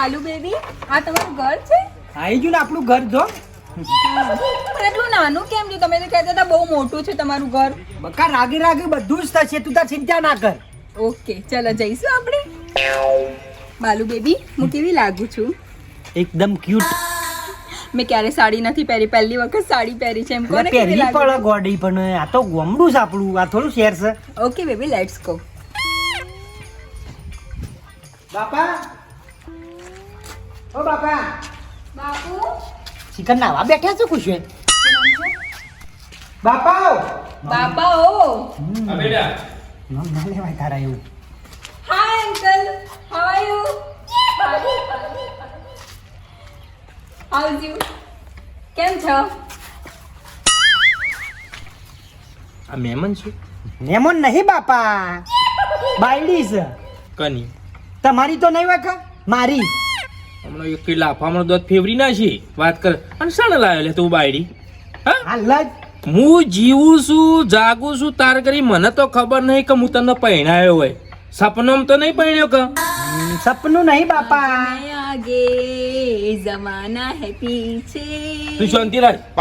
બાલુ baby, આ તમારું ઘર છે? આવી ગયું ને આપણું ઘર જો. પણ એટલું નાનું કેમ છે? તમે તો કહેતા હતા બહુ મોટું છે તમારું ઘર. બકા રાગે રાગે બધું જ થશે, તું તાર ચિંતા ના કર. ઓકે, ચલો જઈશું આપણે. બાલુ બેબી, હું કેવી લાગુ છું? એકદમ ક્યુટ. મેં ક્યારે સાડી નથી પહેરી, પહેલી વખત સાડી પહેરી છે. એમ કોને કેવી પહેરી લાગુ પણ છું? ગોડી, પણ આ તો ગોમડું છે આપણું, આ થોડું શેર છે. Okay baby, let's go. બાપા, ઓ બાપા, બાપુ, ચિકન નાવા બેઠા છો ખુશ? બાપા બાપા ઓ. બેટા નામ ના લેવાય તારા એવું. Hi uncle, how are you? How you? કેમ છો? આ મહેમાન છે નેમોન નહીં બાપા, બાયડી છે. કની તમારી તો નહીં વાકા, મારી. હમણાં એક લાફામાં દોત ફેવરી ના છે વાત કર અને શાણે લાવ્યો લે તું બાયડી? હા, હાલ જ હું જીવું છું, જાગું છું, તાર કરી મને તો ખબર નહીં કે હું તને પહેણાયો હોય. સપનોમાં તો નહીં પહેણ્યો કે? સપનું નહીં બાપા. मैं आगे जमाना है पीछे. તું શાંતિ રાખ.